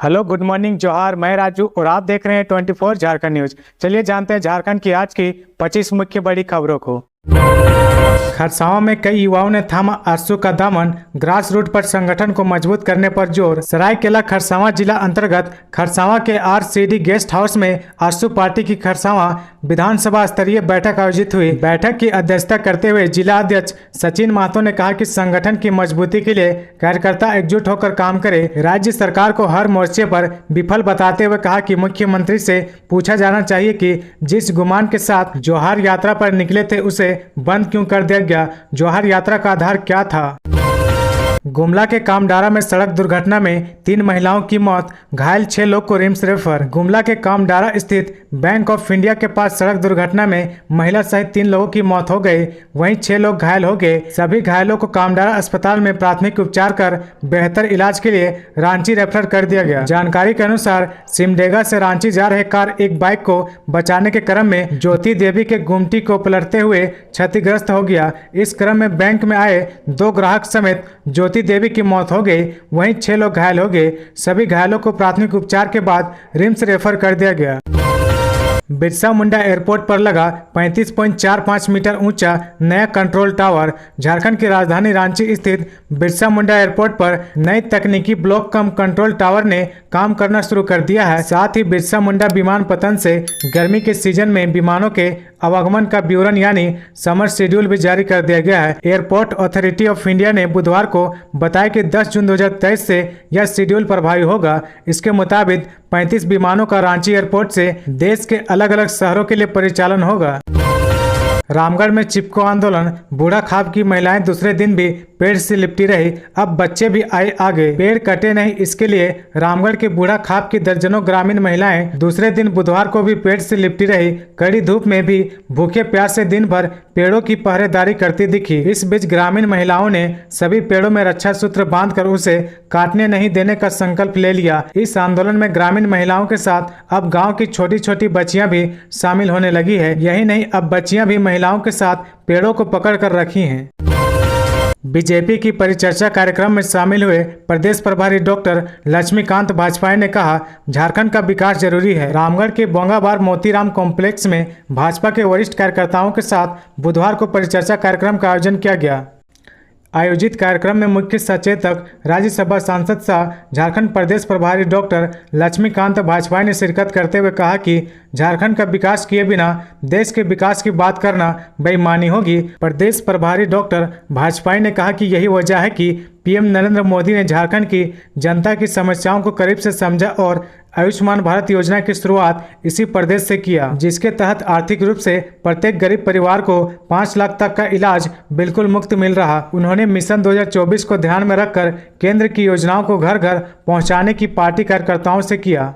Hello, good morning, जोहार। मैं राजू और आप देख रहे हैं 24 झारखंड न्यूज। चलिए जानते हैं झारखंड की आज की 25 मुख्य बड़ी खबरों को। खरसावां में कई युवाओं ने थामा आरसू का दामन, ग्रास रूट पर संगठन को मजबूत करने पर जोर। सरायकेला खरसावां जिला अंतर्गत खरसावां के आरसीडी गेस्ट हाउस में आरसू पार्टी की खरसावां विधानसभा स्तरीय बैठक आयोजित हुई। बैठक की अध्यक्षता करते हुए जिला अध्यक्ष सचिन महतो ने कहा कि संगठन की मजबूती के लिए कार्यकर्ता एकजुट होकर काम करे। राज्य सरकार को हर मोर्चे पर विफल बताते हुए कहा कि मुख्यमंत्री से पूछा जाना चाहिए कि जिस गुमान के साथ जोहार यात्रा पर निकले थे उसे बंद क्यों कर दिया गया। जोहार यात्रा का आधार क्या था। गुमला के कामडारा में सड़क दुर्घटना में 3 महिलाओं की मौत, घायल 6 लोग को रिम्स रेफर। गुमला के कामडारा स्थित बैंक ऑफ इंडिया के पास सड़क दुर्घटना में महिला सहित 3 लोगों की मौत हो गई, वहीं 6 लोग घायल हो गए। सभी घायलों को कामडारा अस्पताल में प्राथमिक उपचार कर बेहतर इलाज के लिए रांची रेफर कर दिया गया। जानकारी के अनुसार सिमडेगा से रांची जा रहे कार एक बाइक को बचाने के क्रम में ज्योति देवी के गुमटी को पलटते हुए क्षतिग्रस्त हो गया। इस क्रम में बैंक में आए 2 ग्राहक समेत ज्योति देवी की मौत हो गई, वहीं 6 लोग घायल हो गए। सभी घायलों को प्राथमिक उपचार के बाद रिम्स रेफर कर दिया गया। बिरसा मुंडा एयरपोर्ट पर लगा 35.45 मीटर ऊंचा नया कंट्रोल टावर। झारखंड की राजधानी रांची स्थित बिरसा मुंडा एयरपोर्ट पर नई तकनीकी ब्लॉक कम कंट्रोल टावर ने काम करना शुरू कर दिया है। साथ ही बिरसा मुंडा विमानपत्तन से गर्मी के सीजन में विमानों के आवागमन का विवरण यानी समर शेड्यूल भी जारी कर दिया गया है। एयरपोर्ट अथॉरिटी ऑफ इंडिया ने बुधवार को बताया कि 10 जून 2023 से यह शेड्यूल प्रभावी होगा। इसके मुताबिक 35 विमानों का रांची एयरपोर्ट से देश के अलग अलग शहरों के लिए परिचालन होगा। रामगढ़ में चिपको आंदोलन, बूढ़ा खाप की महिलाएं दूसरे दिन भी पेड़ से लिपटी रही, अब बच्चे भी आए आगे। पेड़ कटे नहीं, इसके लिए रामगढ़ के बूढ़ा खाप की दर्जनों ग्रामीण महिलाएं दूसरे दिन बुधवार को भी पेड़ से लिपटी रही। कड़ी धूप में भी भूखे प्यासे दिन भर पेड़ों की पहरेदारी करती दिखी। इस बीच ग्रामीण महिलाओं ने सभी पेड़ों में रक्षा सूत्र बांधकर उसे काटने नहीं देने का संकल्प ले लिया। इस आंदोलन में ग्रामीण महिलाओं के साथ अब गाँव की छोटी छोटी बच्चियां भी शामिल होने लगी है। यही नहीं, अब बच्चियां भी महिलाओं के साथ पेड़ों को पकड़ कर रखी हैं। बीजेपी की परिचर्चा कार्यक्रम में शामिल हुए प्रदेश प्रभारी डॉक्टर लक्ष्मीकांत भाजपाई ने कहा, झारखंड का विकास जरूरी है। रामगढ़ के बोंगाबार मोतीराम कॉम्प्लेक्स में भाजपा के वरिष्ठ कार्यकर्ताओं के साथ बुधवार को परिचर्चा कार्यक्रम का आयोजन किया गया। आयोजित कार्यक्रम में मुख्य सचेतक राज्यसभा सांसद सह झारखंड प्रदेश प्रभारी डॉक्टर लक्ष्मीकांत भाजपाई ने शिरकत करते हुए कहा कि झारखंड का विकास किए बिना देश के विकास की बात करना बेईमानी होगी। प्रदेश प्रभारी डॉक्टर भाजपाई ने कहा कि यही वजह है कि पीएम नरेंद्र मोदी ने झारखंड की जनता की समस्याओं को करीब से समझा और आयुष्मान भारत योजना की शुरुआत इसी प्रदेश से किया, जिसके तहत आर्थिक रूप से प्रत्येक गरीब परिवार को 5 लाख तक का इलाज बिल्कुल मुफ्त मिल रहा। उन्होंने मिशन 2024 को ध्यान में रखकर केंद्र की योजनाओं को घर घर पहुंचाने की पार्टी कार्यकर्ताओं से किया।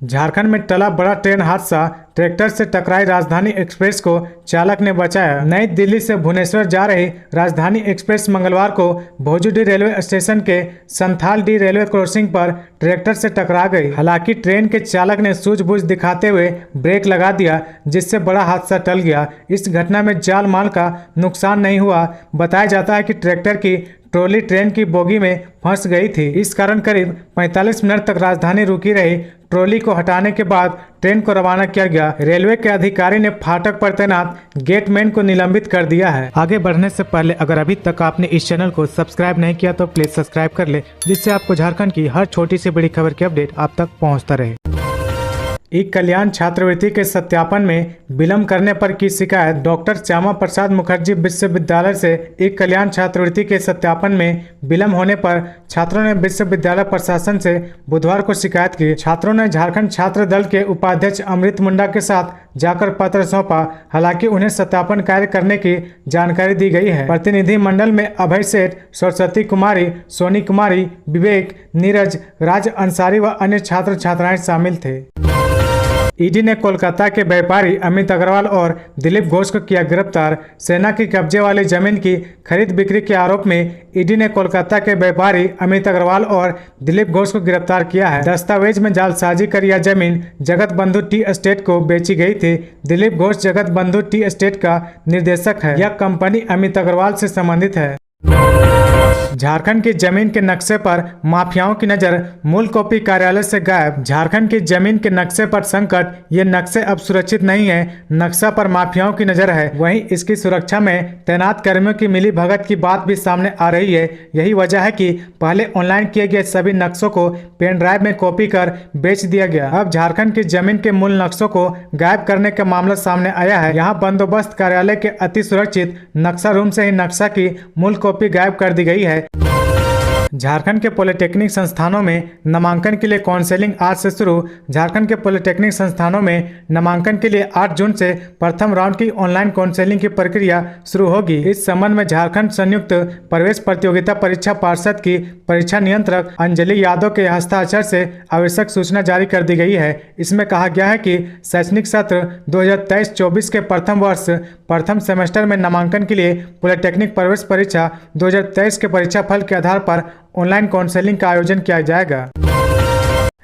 झारखंड में टला बड़ा ट्रेन हादसा, ट्रैक्टर से टकराई राजधानी एक्सप्रेस को चालक ने बचाया। नई दिल्ली से भुवनेश्वर जा रही राजधानी एक्सप्रेस मंगलवार को भोजूडी रेलवे स्टेशन के संथाल डी रेलवे क्रॉसिंग पर ट्रैक्टर से टकरा गई। हालांकि ट्रेन के चालक ने सूझबूझ दिखाते हुए ब्रेक लगा दिया, जिससे बड़ा हादसा टल गया। इस घटना में जान माल का नुकसान नहीं हुआ। बताया जाता है कि ट्रैक्टर की ट्रॉली ट्रेन की बोगी में फंस गई थी। इस कारण करीब 45 मिनट तक राजधानी रुकी रही। ट्रॉली को हटाने के बाद ट्रेन को रवाना किया गया। रेलवे के अधिकारी ने फाटक पर तैनात गेटमैन को निलंबित कर दिया है। आगे बढ़ने से पहले अगर अभी तक आपने इस चैनल को सब्सक्राइब नहीं किया तो प्लीज सब्सक्राइब कर ले, जिससे आपको झारखंड की हर छोटी से बड़ी खबर की अपडेट आप तक पहुंचता रहे। ई कल्याण छात्रवृत्ति के सत्यापन में विलंब करने पर की शिकायत। डॉक्टर श्यामा प्रसाद मुखर्जी विश्वविद्यालय से ई कल्याण छात्रवृत्ति के सत्यापन में विलंब होने पर छात्रों ने विश्वविद्यालय प्रशासन से बुधवार को शिकायत की। छात्रों ने झारखंड छात्र दल के उपाध्यक्ष अमृत मुंडा के साथ जाकर पत्र सौंपा। हालांकि उन्हें सत्यापन कार्य करने की जानकारी दी गई है। प्रतिनिधि मंडल में अभय सेठ, सरस्वती कुमारी, सोनी कुमारी, विवेक, नीरज, राज अंसारी व अन्य छात्र छात्राएं शामिल थे। ईडी ने कोलकाता के व्यापारी अमित अग्रवाल और दिलीप घोष को किया गिरफ्तार। सेना की कब्जे वाली जमीन की खरीद बिक्री के आरोप में ईडी ने कोलकाता के व्यापारी अमित अग्रवाल और दिलीप घोष को गिरफ्तार किया है। दस्तावेज में जालसाजी कर यह जमीन जगत बंधु टी एस्टेट को बेची गई थी। दिलीप घोष जगत बंधु टी एस्टेट का निर्देशक है। यह कंपनी अमित अग्रवाल से संबंधित है। झारखंड की जमीन के नक्शे पर माफियाओं की नजर, मूल कॉपी कार्यालय से गायब। झारखंड की जमीन के नक्शे पर संकट, ये नक्शे अब सुरक्षित नहीं है, नक्शा पर माफियाओं की नजर है। वहीं इसकी सुरक्षा में तैनात कर्मियों की मिली भगत की बात भी सामने आ रही है। यही वजह है कि पहले ऑनलाइन किए गए सभी नक्शों को पेन ड्राइव में कॉपी कर बेच दिया गया। अब झारखंड की जमीन के मूल नक्शों को गायब करने का मामला सामने आया है। यहाँ बंदोबस्त कार्यालय के अति सुरक्षित नक्शा रूम से ही नक्शा की मूल कॉपी गायब कर दी गई है। झारखंड के पॉलिटेक्निक संस्थानों में नामांकन के लिए काउंसलिंग आज से शुरू। झारखंड के पॉलिटेक्निक संस्थानों में नामांकन के लिए 8 जून से प्रथम राउंड की ऑनलाइन काउंसलिंग की प्रक्रिया शुरू होगी। इस संबंध में झारखंड संयुक्त प्रवेश प्रतियोगिता परीक्षा पार्षद की परीक्षा नियंत्रक अंजलि यादव के हस्ताक्षर से आवश्यक सूचना जारी कर दी गई है। इसमें कहा गया है कि शैक्षणिक सत्र 2023-24 के प्रथम वर्ष प्रथम सेमेस्टर में नामांकन के लिए पॉलिटेक्निक प्रवेश परीक्षा 2023 के परीक्षा फल के आधार पर ऑनलाइन काउंसलिंग का आयोजन किया जाएगा।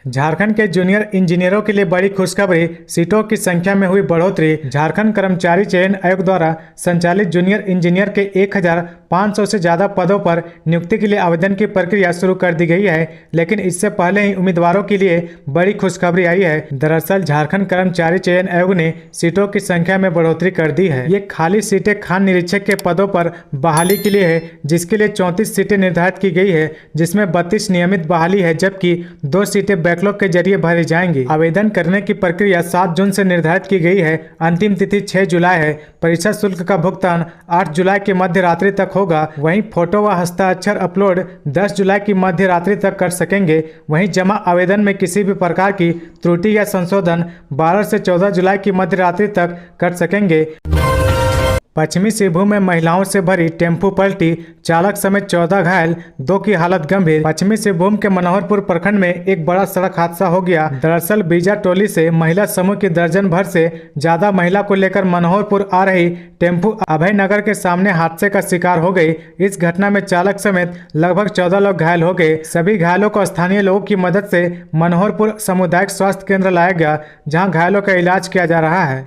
झारखंड के जूनियर इंजीनियरों के लिए बड़ी खुशखबरी, सीटों की संख्या में हुई बढ़ोतरी। झारखंड कर्मचारी चयन आयोग द्वारा संचालित जूनियर इंजीनियर के 1500 से ज्यादा पदों पर नियुक्ति के लिए आवेदन की प्रक्रिया शुरू कर दी गई है, लेकिन इससे पहले ही उम्मीदवारों के लिए बड़ी खुशखबरी आई है। दरअसल झारखंड कर्मचारी चयन आयोग ने सीटों की संख्या में बढ़ोतरी कर दी है। ये खाली सीटें खान निरीक्षक के पदों पर बहाली के लिए है, जिसके लिए 34 सीटें निर्धारित की गई है, जिसमें 32 नियमित बहाली है, जबकि 2 सीटें बैकलॉग के जरिए भरी जाएंगी। आवेदन करने की प्रक्रिया 7 जून से निर्धारित की गई है। अंतिम तिथि 6 जुलाई है। परीक्षा शुल्क का भुगतान 8 जुलाई की मध्य रात्रि तक होगा। वहीं फोटो व हस्ताक्षर अपलोड 10 जुलाई की मध्य रात्रि तक कर सकेंगे। वहीं जमा आवेदन में किसी भी प्रकार की त्रुटि या संशोधन 12 से 14 जुलाई की मध्य रात्रि तक कर सकेंगे। पश्चिमी सिंहभूम में महिलाओं से भरी टेम्पो पलटी, चालक समेत 14 घायल, 2 की हालत गंभीर। पश्चिमी सिंहभूम के मनोहरपुर प्रखंड में एक बड़ा सड़क हादसा हो गया। दरअसल बीजा टोली से महिला समूह की दर्जन भर से ज्यादा महिला को लेकर मनोहरपुर आ रही टेम्पो अभय नगर के सामने हादसे का शिकार हो गई। इस घटना में चालक समेत लगभग 14 लोग घायल हो गए। सभी घायलों को स्थानीय लोगों की मदद से मनोहरपुर सामुदायिक स्वास्थ्य केंद्र लाया गया, जहाँ घायलों का इलाज किया जा रहा है।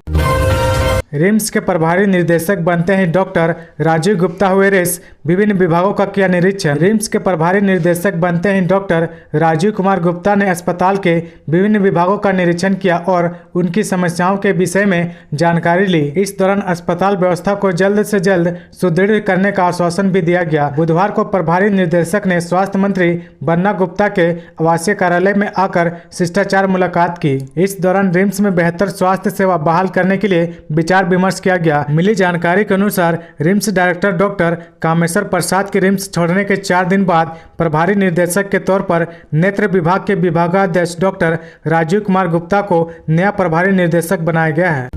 रिम्स के प्रभारी निर्देशक बनते हैं डॉक्टर राजीव गुप्ता हुए रेस, विभिन्न विभागों का किया निरीक्षण। रिम्स के प्रभारी निर्देशक बनते हैं डॉक्टर राजीव कुमार गुप्ता ने अस्पताल के विभिन्न विभागों का निरीक्षण किया और उनकी समस्याओं के विषय में जानकारी ली। इस दौरान अस्पताल व्यवस्था को जल्द से जल्द सुदृढ़ करने का आश्वासन भी दिया गया। बुधवार को प्रभारी निर्देशक ने स्वास्थ्य मंत्री बन्ना गुप्ता के आवासीय कार्यालय में आकर शिष्टाचार मुलाकात की। इस दौरान रिम्स में बेहतर स्वास्थ्य सेवा बहाल करने के लिए विचार विमर्श किया गया। मिली जानकारी के अनुसार RIMS director doctor Kameshwar Prasad के रिम्स छोड़ने के 4 दिन बाद प्रभारी निर्देशक के तौर पर नेत्र विभाग के विभागाध्यक्ष डॉक्टर राजीव कुमार गुप्ता को नया प्रभारी निर्देशक बनाया गया है।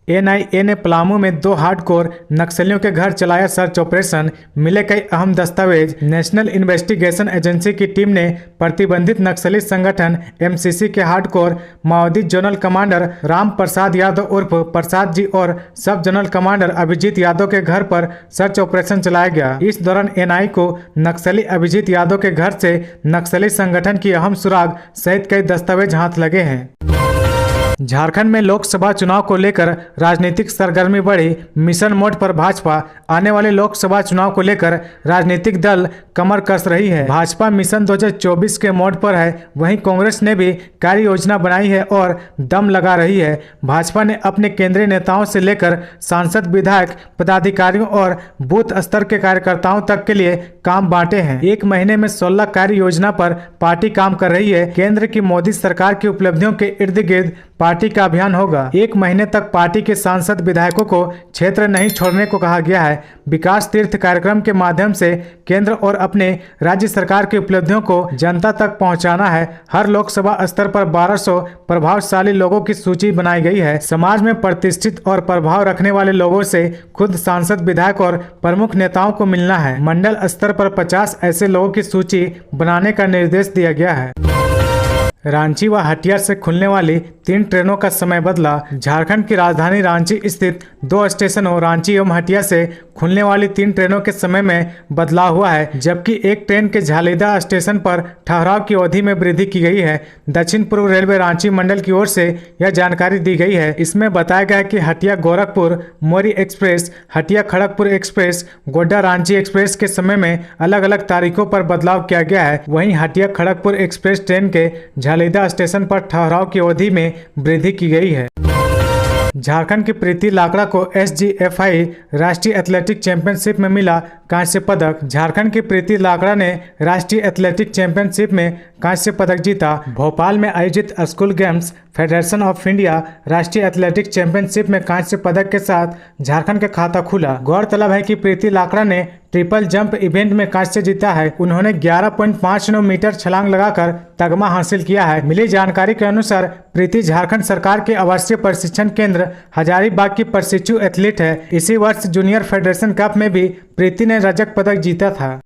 एनआईए ने पलामू में 2 हार्डकोर नक्सलियों के घर चलाया सर्च ऑपरेशन, मिले कई अहम दस्तावेज। नेशनल इन्वेस्टिगेशन एजेंसी की टीम ने प्रतिबंधित नक्सली संगठन एमसीसी के हार्डकोर माओवादी जोनल कमांडर राम प्रसाद यादव उर्फ प्रसाद जी और सब जोनल कमांडर अभिजीत यादव के घर पर सर्च ऑपरेशन चलाया गया। इस दौरान एनआई को नक्सली अभिजीत यादव के घर से नक्सली संगठन की अहम सुराग सहित कई दस्तावेज हाथ लगे हैं। झारखंड में लोकसभा चुनाव को लेकर राजनीतिक सरगर्मी बढ़ी, मिशन मोड पर भाजपा। आने वाले लोकसभा चुनाव को लेकर राजनीतिक दल कमर कस रही है। भाजपा मिशन 2024 के मोड पर है, वहीं कांग्रेस ने भी कार्य योजना बनाई है और दम लगा रही है। भाजपा ने अपने केंद्रीय नेताओं से लेकर सांसद, विधायक, पदाधिकारियों और बूथ स्तर के कार्यकर्ताओं तक के लिए काम बांटे हैं। 1 महीने में 16 कार्य योजना पर पार्टी काम कर रही है। केंद्र की मोदी सरकार की उपलब्धियों के इर्द गिर्द पार्टी का अभियान होगा। 1 महीने तक पार्टी के सांसद, विधायकों को क्षेत्र नहीं छोड़ने को कहा गया है। विकास तीर्थ कार्यक्रम के माध्यम से केंद्र और अपने राज्य सरकार की उपलब्धियों को जनता तक पहुंचाना है। हर लोकसभा स्तर पर 1200 प्रभावशाली लोगों की सूची बनाई गई है। समाज में प्रतिष्ठित और प्रभाव रखने वाले लोगों से खुद सांसद, विधायक और प्रमुख नेताओं को मिलना है। मंडल स्तर पर 50 ऐसे लोगों की सूची बनाने का निर्देश दिया गया है। रांची व हटिया से खुलने वाली 3 ट्रेनों का समय बदला। झारखंड की राजधानी रांची स्थित 2 स्टेशनों रांची एवं हटिया से खुलने वाली 3 ट्रेनों के समय में बदलाव हुआ है, जबकि एक ट्रेन के झालेदा स्टेशन पर ठहराव की अवधि में वृद्धि की गई है। दक्षिण पूर्व रेलवे रांची मंडल की ओर से यह जानकारी दी गई है। इसमें बताया गया है कि Hatia Gorakhpur Maurya express, Hatia Kharagpur express, Godda Ranchi express के समय में अलग अलग तारीखों पर बदलाव किया गया है। वहीं हटिया खड़गपुर एक्सप्रेस ट्रेन के झालेदा स्टेशन पर ठहराव की अवधि में वृद्धि की गई है। झारखंड की प्रीति लाकड़ा को SGFI राष्ट्रीय एथलेटिक चैंपियनशिप में मिला कांस्य पदक। झारखंड की प्रीति लाकड़ा ने राष्ट्रीय एथलेटिक चैंपियनशिप में कांस्य पदक जीता। भोपाल में आयोजित school games federation of India राष्ट्रीय एथलेटिक चैंपियनशिप में कांस्य पदक के साथ झारखंड का खाता खुला। गौरतलब है कि प्रीति लाकड़ा ने ट्रिपल जंप इवेंट में कांस्य जीता है। उन्होंने 11.59 मीटर छलांग लगाकर तगमा हासिल किया है। मिली जानकारी के अनुसार प्रीति झारखंड सरकार के आवासीय प्रशिक्षण केंद्र हजारीबाग की प्रशिक्षु एथलीट है। इसी वर्ष जूनियर फेडरेशन कप में भी प्रीति ने रजत पदक जीता था।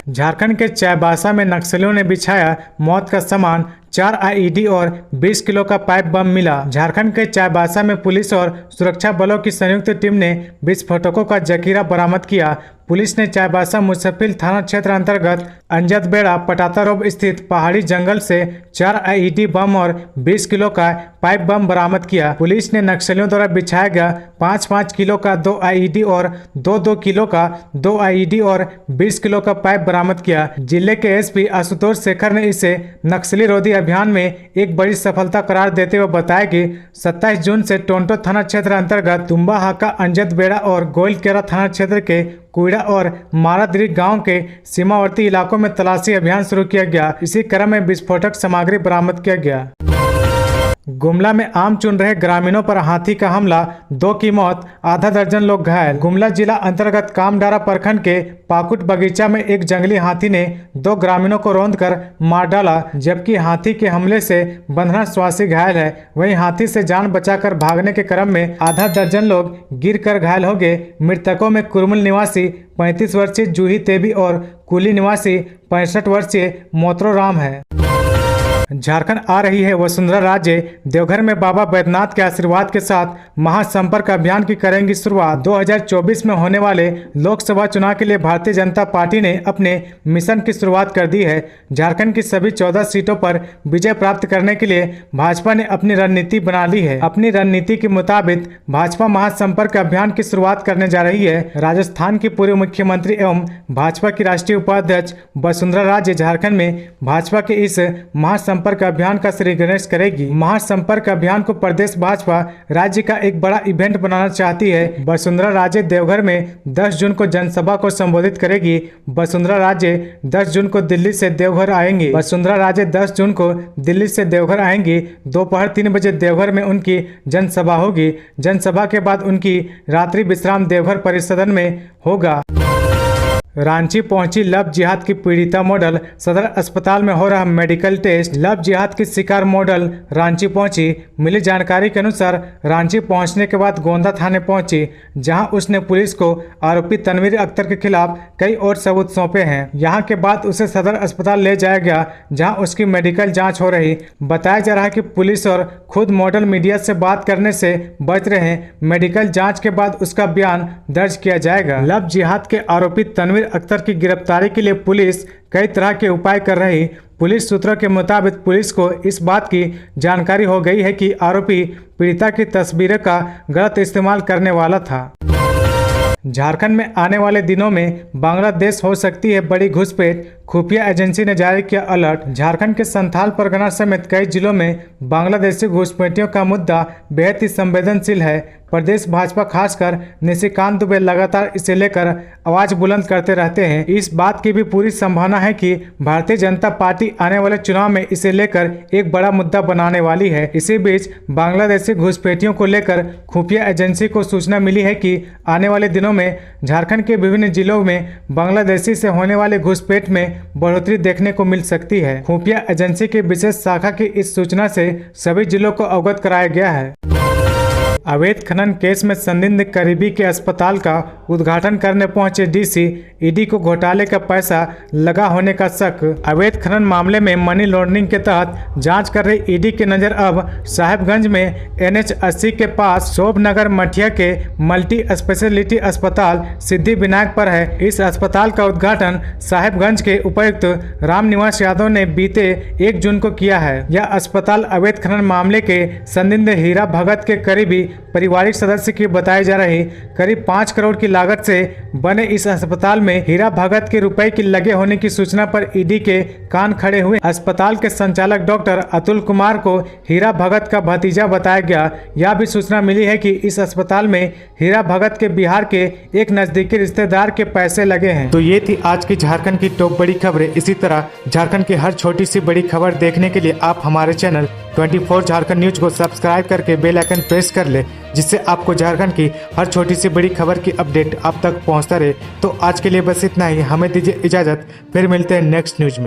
झारखंड के चाईबासा में नक्सलियों ने बिछाया मौत का सामान, 4 IED और 20 किलो का पाइप बम मिला। झारखंड के चाईबासा में पुलिस और सुरक्षा बलों की संयुक्त टीम ने विस्फोटकों का जखीरा बरामद किया। पुलिस ने चाईबासा मुसफिल थाना क्षेत्र अंतर्गत अंजद बेड़ा पटाता रोड स्थित पहाड़ी जंगल से 4 IED बम और 20 किलो का पाइप बम बरामद किया। पुलिस ने नक्सलियों द्वारा बिछाया गया 5-5 किलो का 2 IED और 2-2 किलो का 2 IED और 20 किलो का पाइप बरामद किया। जिले के SP आशुतोष शेखर ने इसे नक्सली रोधी अभियान में एक बड़ी सफलता करार देते हुए बताया कि 27 जून से टोंटो थाना क्षेत्र अंतर्गत तुम्बा हाका अंजद बेड़ा और गोइलकेरा थाना क्षेत्र के कुइड़ा और माराद्री गांव के सीमावर्ती इलाकों में तलाशी अभियान शुरू किया गया। इसी क्रम में विस्फोटक सामग्री बरामद किया गया। गुमला में आम चुन रहे ग्रामीणों पर हाथी का हमला, 2 की मौत, आधा दर्जन लोग घायल। गुमला जिला अंतर्गत कामडारा प्रखंड के पाकुट बगीचा में एक जंगली हाथी ने 2 ग्रामीणों को रौंदकर मार डाला, जबकि हाथी के हमले से 15 स्वासी घायल है। वहीं हाथी से जान बचाकर भागने के क्रम में आधा दर्जन लोग गिरकर घायल हो गए। मृतकों में कुरमुल निवासी 35 वर्षीय जूही तेबी और कुली निवासी 65 वर्षीय मोत्रो राम है। झारखंड आ रही है वसुंधरा राजे। देवघर में बाबा बैद्यनाथ के आशीर्वाद के साथ महासंपर्क अभियान की करेंगी शुरुआत। 2024 में होने वाले लोकसभा चुनाव के लिए भारतीय जनता पार्टी ने अपने मिशन की शुरुआत कर दी है। झारखंड की सभी 14 सीटों पर विजय प्राप्त करने के लिए भाजपा ने अपनी रणनीति बना ली है। अपनी रणनीति के मुताबिक भाजपा महासंपर्क अभियान की शुरुआत करने जा रही है। राजस्थान की पूर्व मुख्यमंत्री एवं भाजपा की राष्ट्रीय उपाध्यक्ष वसुंधरा राजे झारखंड में भाजपा के इस महासंपर्क अभियान का श्री गणेश करेगी। महासंपर्क अभियान को प्रदेश भाजपा राज्य का एक बड़ा इवेंट बनाना चाहती है। वसुंधरा राजे देवघर में 10 जून को जनसभा को संबोधित करेगी। वसुंधरा राजे 10 जून को दिल्ली से देवघर आएंगी। वसुंधरा राजे 10 जून को दिल्ली से देवघर आएंगी। दोपहर 3 बजे देवघर में उनकी जनसभा होगी। जनसभा के बाद उनकी रात्रि विश्राम देवघर परिसदन में होगा। रांची पहुंची लव जिहाद की पीड़िता मॉडल, सदर अस्पताल में हो रहा मेडिकल टेस्ट। लव जिहाद की शिकार मॉडल रांची पहुंची। मिली जानकारी के अनुसार रांची पहुंचने के बाद गोंदा थाने पहुंची, जहां उसने पुलिस को आरोपी तनवीर अख्तर के खिलाफ कई और सबूत सौंपे हैं। यहां के बाद उसे सदर अस्पताल ले जाया गया, जहां उसकी मेडिकल जाँच हो रही। बताया जा रहा है कि पुलिस और खुद मॉडल मीडिया से बात करने से बच रहे हैं। मेडिकल जाँच के बाद उसका बयान दर्ज किया जाएगा। लव जिहाद के आरोपी तनवीर अख्तर की गिरफ्तारी के लिए पुलिस कई तरह के उपाय कर रही। पुलिस सूत्रों के मुताबिक पुलिस को इस बात की जानकारी हो गई है कि आरोपी पीड़िता की तस्वीरें का गलत इस्तेमाल करने वाला था। झारखंड में आने वाले दिनों में बांग्लादेश हो सकती है बड़ी घुसपैठ, खुफिया एजेंसी ने जारी किया अलर्ट। झारखंड के संथाल परगना समेत कई जिलों में बांग्लादेशी घुसपैठियों का मुद्दा बेहद ही संवेदनशील है। प्रदेश भाजपा खासकर निशिकांत दुबे लगातार इसे लेकर आवाज बुलंद करते रहते हैं। इस बात की भी पूरी संभावना है कि भारतीय जनता पार्टी आने वाले चुनाव में इसे लेकर एक बड़ा मुद्दा बनाने वाली है। इसी बीच बांग्लादेशी घुसपैठियों को लेकर खुफिया एजेंसी को सूचना मिली है कि आने वाले दिनों में झारखंड के विभिन्न जिलों में बांग्लादेशी से होने वाले घुसपैठ में बढ़ोतरी देखने को मिल सकती है। खुफिया एजेंसी की विशेष शाखा की इस सूचना से सभी जिलों को अवगत कराया गया है। अवैध खनन केस में संदिग्ध करीबी के अस्पताल का उद्घाटन करने पहुंचे डीसी, ईडी को घोटाले का पैसा लगा होने का शक। अवैध खनन मामले में मनी लॉन्ड्रिंग के तहत जांच कर रही ईडी की नजर अब साहेबगंज में NH 80 के पास शोभनगर मठिया के मल्टी स्पेशलिटी अस्पताल सिद्धि विनायक पर है। इस अस्पताल का उद्घाटन साहेबगंज के उपायुक्त रामनिवास यादव ने बीते 1 जून को किया है। यह अस्पताल अवैध खनन मामले के संदिग्ध हीरा भगत के करीबी पारिवारिक सदस्य की बताई जा रही करीब 5 करोड़ की लागत से बने इस अस्पताल में हीरा भगत के रुपए की लगे होने की सूचना पर ईडी के कान खड़े हुए। अस्पताल के संचालक डॉक्टर अतुल कुमार को हीरा भगत का भतीजा बताया गया। यह भी सूचना मिली है कि इस अस्पताल में हीरा भगत के बिहार के एक नजदीकी रिश्तेदार के पैसे लगे हैं। तो ये थी आज की झारखंड की टॉप बड़ी खबरें। इसी तरह झारखंड की हर छोटी सी बड़ी खबर देखने के लिए आप हमारे चैनल 24 झारखंड न्यूज को सब्सक्राइब करके बेल आइकन प्रेस कर ले, जिससे आपको झारखंड की हर छोटी सी बड़ी खबर की अपडेट आप तक पहुंचता रहे। तो आज के लिए बस इतना ही, हमें दीजिए इजाजत, फिर मिलते हैं नेक्स्ट न्यूज में।